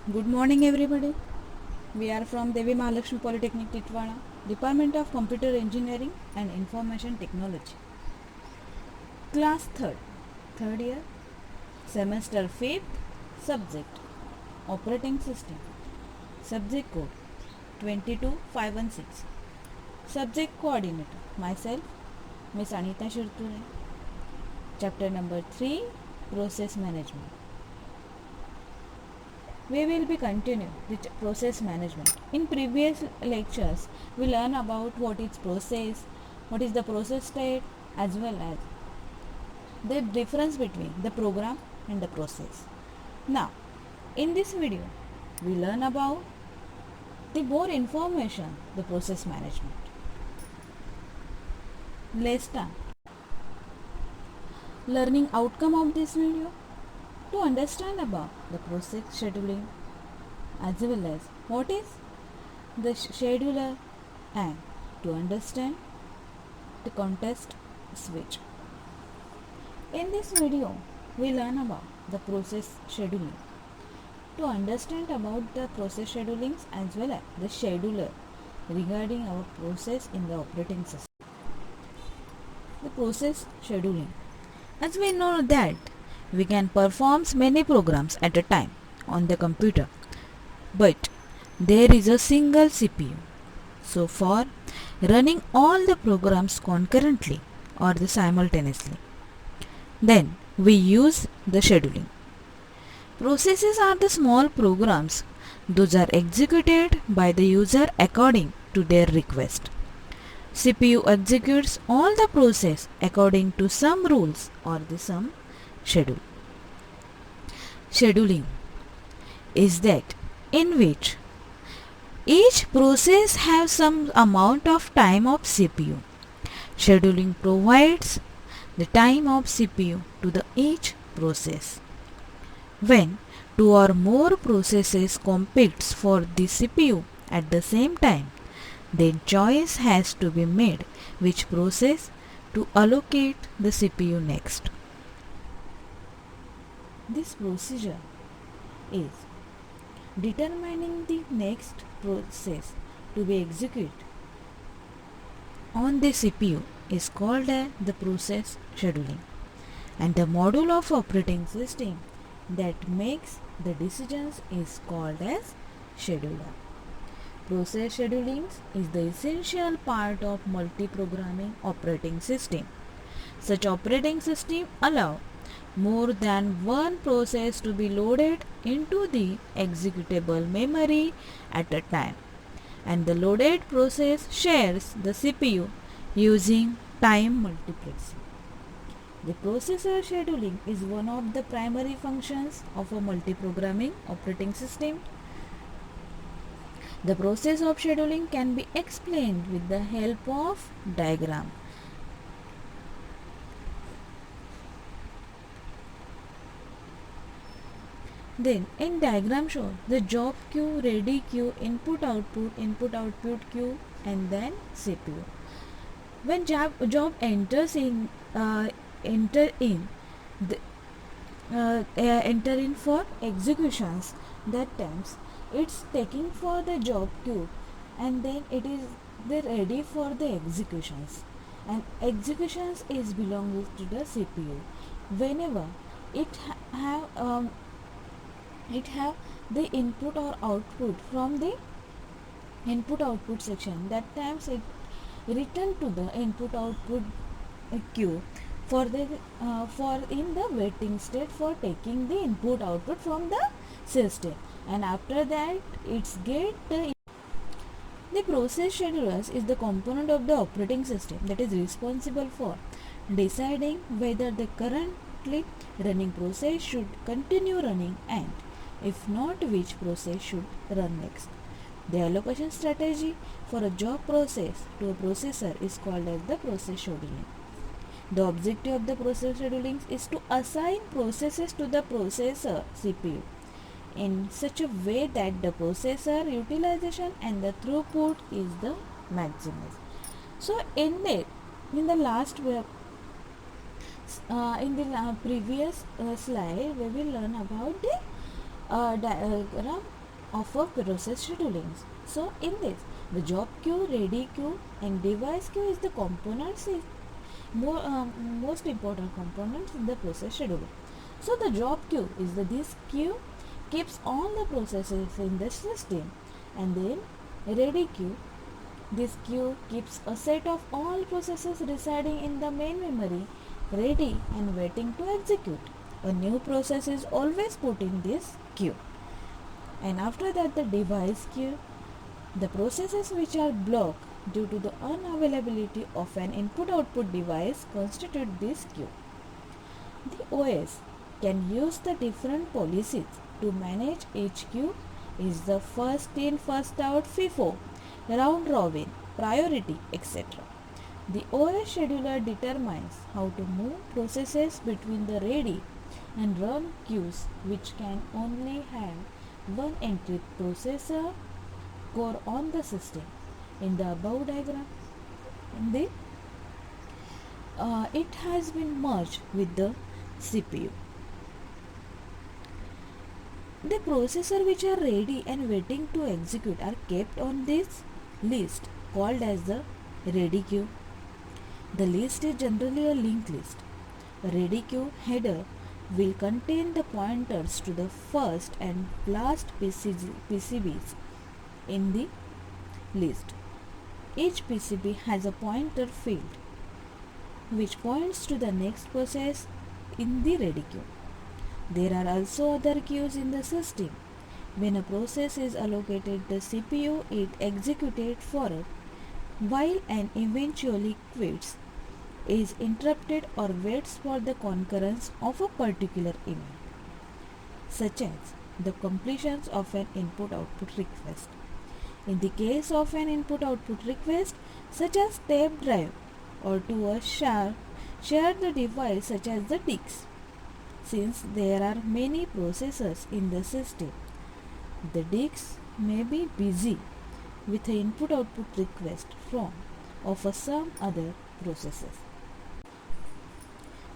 Good morning, everybody. We are from Devi Mahalakshmi Polytechnic Titwala, Department of Computer Engineering and Information Technology. Class 3rd year, semester 5th, subject Operating System, subject code 22516. Subject coordinator myself, Miss Anita Shirture. Chapter number 3, Process Management. We will be continuing with process management. In previous lectures, we learn about what is process, what is the process state, as well as the difference between the program and the process. Now, in this video, we learn about the more information, the process management. Let's start. Learning outcome of this video to understand about the process scheduling as well as what is the scheduler and to understand the context switch. In this video, we learn about the process scheduling. To understand about the process schedulings as well as the scheduler regarding our process in the operating system. The process scheduling. As we know that we can perform many programs at a time on the computer, but there is a single CPU. So for running all the programs concurrently or simultaneously, then we use the scheduling. Processes are the small programs. Those are executed by the user according to their request. CPU executes all the process according to some rules or some schedule. Scheduling is that in which each process has some amount of time of CPU. Scheduling provides the time of CPU to the each process. When two or more processes competes for the CPU at the same time, then choice has to be made which process to allocate the CPU next. This procedure is determining the next process to be executed on the CPU is called the process scheduling, and the module of operating system that makes the decisions is called as scheduler. Process scheduling is the essential part of multi-programming operating system. Such operating system allow more than one process to be loaded into the executable memory at a time, and the loaded process shares the CPU using time multiplexing. The processor scheduling is one of the primary functions of a multi-programming operating system. The process of scheduling can be explained with the help of diagram. Then in diagram show the job queue, ready queue, input output queue, and then CPU. When job enters in enter in the, enter in for executions, that times it's taking for the job queue and then it is the ready for the executions, and executions is belongs to the CPU. Whenever it have the input or output from the input output section, that times it return to the input output queue for the for in the waiting state for taking the input output from the system, and after that it's get the process schedulers is the component of the operating system that is responsible for deciding whether the currently running process should continue running, and if not, which process should run next. The allocation strategy for a job process to a processor is called as the process scheduling. The objective of the process scheduling is to assign processes to the processor CPU in such a way that the processor utilization and the throughput is the maximum. So in the last in the previous slide we will learn about the diagram of a process scheduling. So in this, the job queue, ready queue, and device queue is the components is most important components in the process scheduling. So the job queue is this queue keeps all the processes in the system, and then ready queue. This queue keeps a set of all processes residing in the main memory ready and waiting to execute. A new process is always put in this queue. And after that, the device queue, the processes which are blocked due to the unavailability of an input-output device constitute this queue. The OS can use the different policies to manage each queue is the first in, first out, FIFO, round robin, priority, etc. The OS scheduler determines how to move processes between the ready and run queues, which can only have one entry processor core on the system. In the above diagram, it has been merged with the CPU. The processors which are ready and waiting to execute are kept on this list called as the ready queue. The list is generally a linked list. A ready queue header will contain the pointers to the first and last PCBs in the list. Each PCB has a pointer field which points to the next process in the ready queue. There are also other queues in the system. When a process is allocated the CPU, it executes for it, while an eventually quits, is interrupted or waits for the concurrence of a particular event, such as the completion of an input-output request. In the case of an input-output request, such as tape drive, or to a share the device such as the disks. Since there are many processors in the system, the disks may be busy with an input-output request from of some other processes.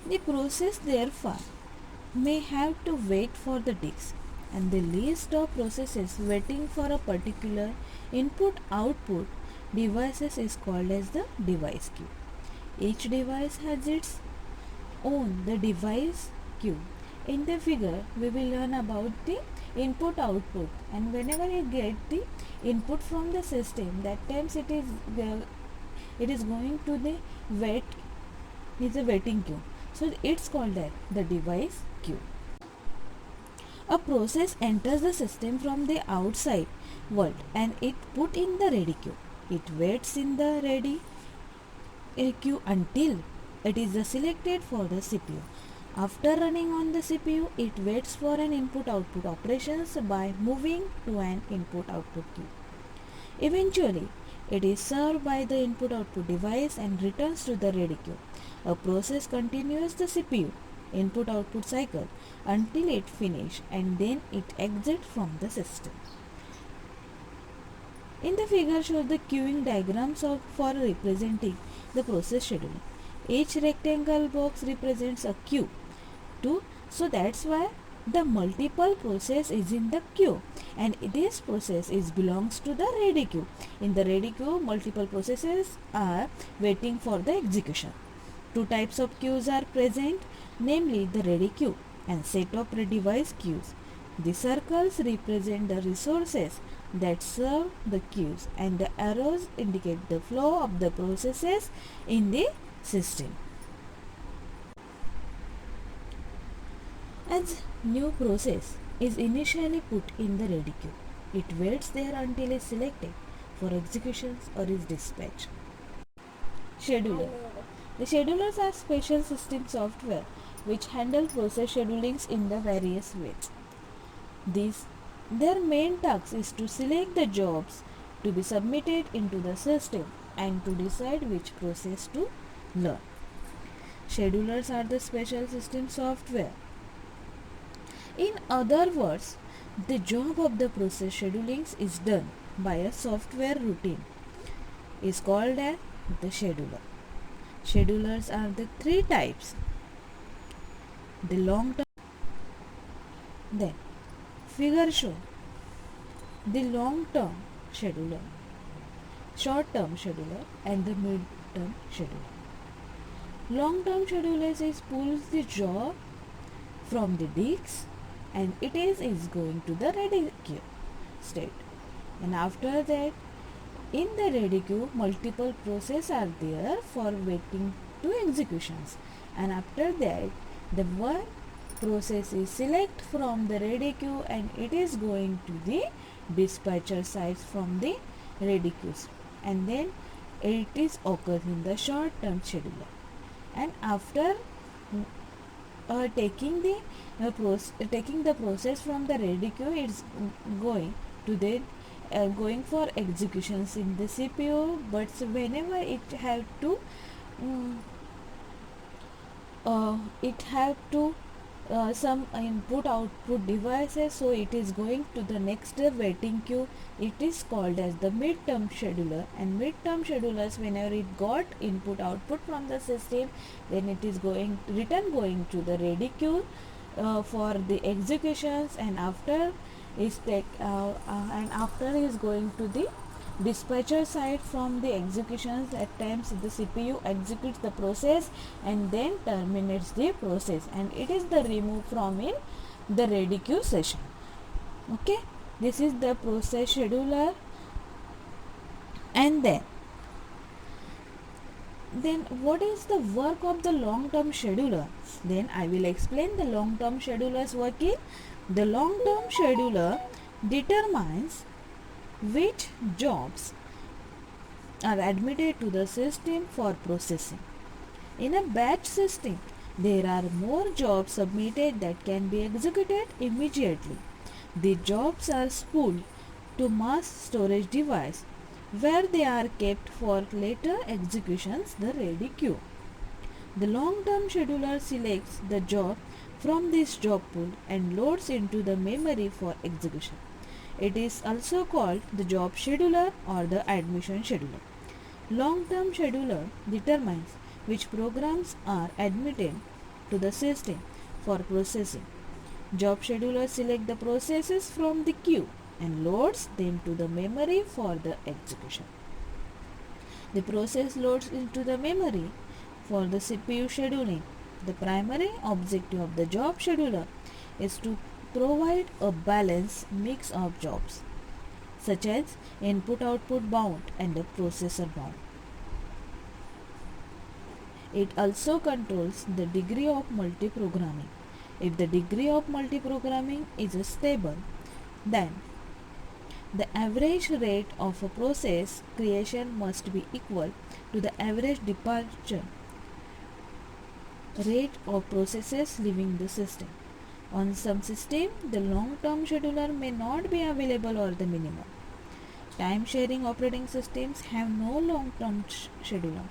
The process therefore may have to wait for the disk, and the list of processes waiting for a particular input-output devices is called as the device queue. Each device has its own the device queue. In the figure, we will learn about the input-output, and whenever you get the input from the system, that times it is going to the is a waiting queue. So it's called that the device queue. A process enters the system from the outside world and it put in the ready queue. It waits in the ready queue until it is selected for the CPU. After running on the CPU, it waits for an input-output operations by moving to an input-output queue. Eventually, it is served by the input-output device and returns to the ready queue. A process continues the CPU input-output cycle until it finishes and then it exits from the system. In the figure shows the queuing diagrams for representing the process scheduling. Each rectangle box represents a queue. So that's why the multiple process is in the queue, and this process belongs to the ready queue. In the ready queue, multiple processes are waiting for the execution. Two types of queues are present, namely the ready queue and set of device queues. The circles represent the resources that serve the queues, and the arrows indicate the flow of the processes in the system. As new process is initially put in the ready queue, it waits there until it is selected for executions or is dispatched. Scheduler. The schedulers are special system software which handle process schedulings in the various ways. Their main task is to select the jobs to be submitted into the system and to decide which process to learn. Schedulers are the special system software. In other words, the job of the process scheduling is done by a software routine. Is called as the scheduler. Schedulers are the three types. The long term, then Figure show the long-term scheduler, short-term scheduler and the mid-term scheduler. Long-term scheduler is pulls the job from the disk and is going to the ready queue state. And after that, in the ready queue, multiple processes are there for waiting to executions. And after that, the one process is select from the ready queue and it is going to the dispatcher side from the ready queues. And then it is occurs in the short term scheduler. And after taking the process from the ready queue, it's going to the going for executions in the CPU. But whenever it have to some input output devices, so it is going to the next waiting queue. It is called as the mid-term scheduler. And mid-term schedulers, whenever it got input output from the system, then it is going to the ready queue for the executions. And after is going to the dispatcher side from the executions. At times the CPU executes the process and then terminates the process, and it is the remove from in the ready queue session. Okay, this is the process scheduler. And then what is the work of the long term scheduler? Then I will explain the long term scheduler's working. The long term scheduler determines which jobs are admitted to the system for processing. In a batch system, there are more jobs submitted that can be executed immediately. The jobs are spooled to mass storage device where they are kept for later executions, the ready queue. The long-term scheduler selects the job from this job pool and loads into the memory for execution. It is also called the job scheduler or the admission scheduler. Long-term scheduler determines which programs are admitted to the system for processing. Job scheduler selects the processes from the queue and loads them to the memory for the execution. The process loads into the memory for the CPU scheduling. The primary objective of the job scheduler is to provide a balanced mix of jobs, such as input-output bound and the processor bound. It also controls the degree of multiprogramming. If the degree of multiprogramming is stable, then the average rate of a process creation must be equal to the average departure rate of processes leaving the system. On some systems, the long-term scheduler may not be available or the minimum. Time-sharing operating systems have no long-term scheduler.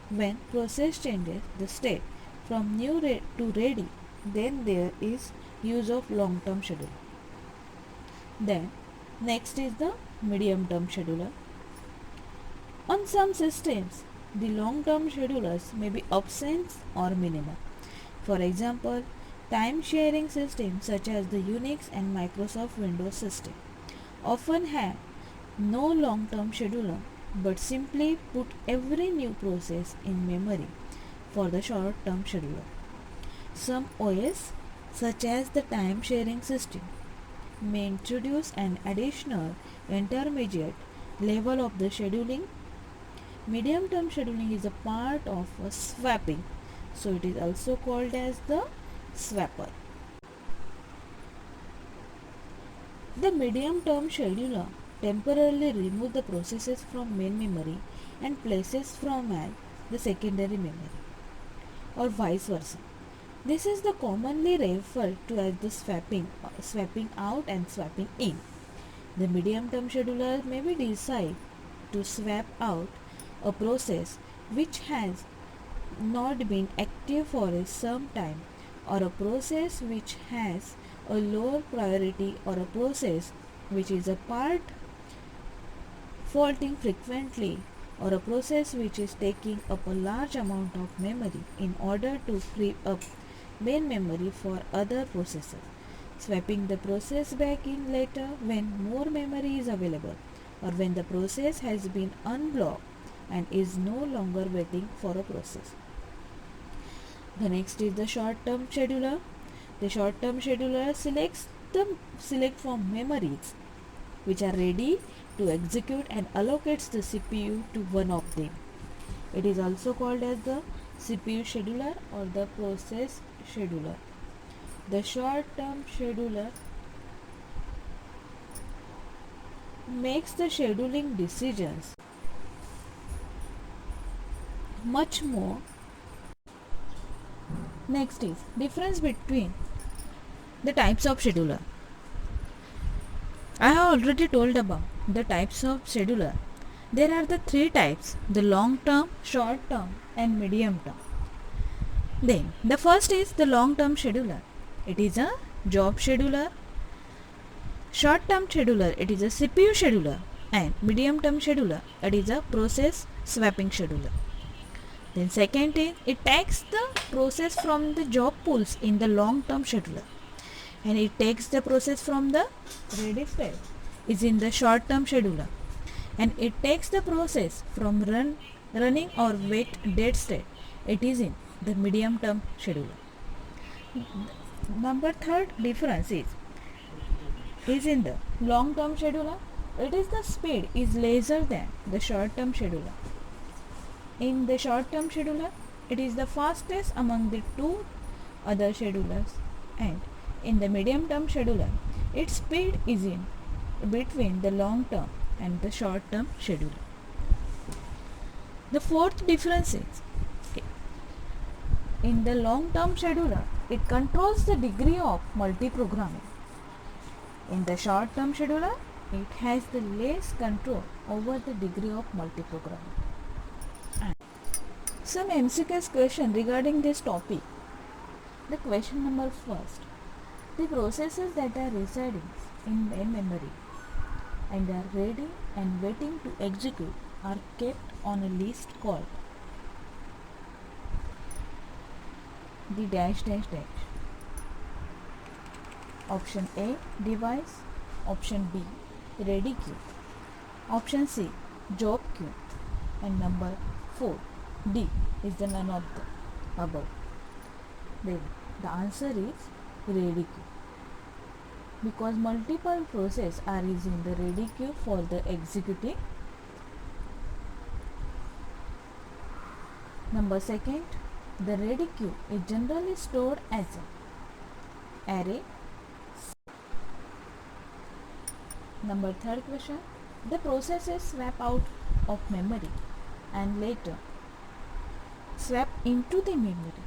When process changes the state from new to ready, then there is use of long-term scheduler. Then next is the medium-term scheduler. On some systems, the long-term schedulers may be absent or minimal. For example, time-sharing systems such as the Unix and Microsoft Windows system often have no long-term scheduler but simply put every new process in memory for the short-term scheduler. Some OS, such as the time-sharing system, may introduce an additional intermediate level of the scheduling. Medium-term scheduling is a part of a swapping, so it is also called as the swapper. The medium-term scheduler temporarily removes the processes from main memory and places from at the secondary memory, or vice versa. This is the commonly referred to as the swapping out and swapping in. The medium-term scheduler may be decided to swap out a process which has not been active for some time, or a process which has a lower priority, or a process which is a part faulting frequently, or a process which is taking up a large amount of memory in order to free up main memory for other processes. swapping the process back in later when more memory is available or when the process has been unblocked and is no longer waiting for a process. The next is the short-term scheduler. The short-term scheduler select from memories which are ready to execute and allocates the CPU to one of them. It is also called as the CPU scheduler or the process scheduler. The short-term scheduler makes the scheduling decisions much more. Next is difference between the types of scheduler. I have already told about the types of scheduler. There are the three types: the long term, short term and medium term. Then the first is the long term scheduler. It is a job scheduler. Short term scheduler, it is a CPU scheduler, and medium term scheduler, it is a process swapping scheduler. Then second is it takes the process from the job pools in the long term scheduler, and it takes the process from the ready state is in the short term scheduler, and it takes the process from running or wait dead state, it is in the medium term scheduler. Number third difference is in the long term scheduler, it is the speed is lesser than the short term scheduler. In the short term scheduler, it is the fastest among the two other schedulers, and in the medium term scheduler, its speed is in between the long term and the short term scheduler. The fourth difference is in the long term scheduler, it controls the degree of multi-programming. In the short term scheduler, it has the less control over the degree of multi-programming. Some MCQs question regarding this topic. The question number first. The processes that are residing in main memory and are ready and waiting to execute are kept on a list called the dash dash dash. Option A, device. Option B, ready queue. Option C, job queue. And number 4, D, is the none of the above. Then the answer is ready queue, because multiple processes are in the ready queue for the executing. Number second, the ready queue is generally stored as an array. Number third question, the processes swap out of memory and later swap into the memory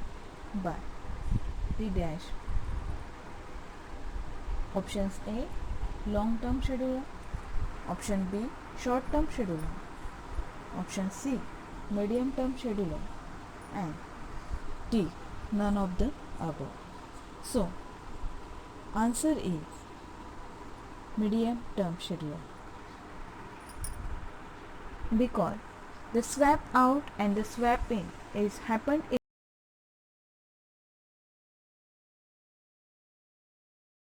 by the dash. Options A, long term scheduler. Option B, short term scheduler. Option C, medium term scheduler. And D, none of the above. So, answer is medium term scheduler, because the swap out and the swap in is happened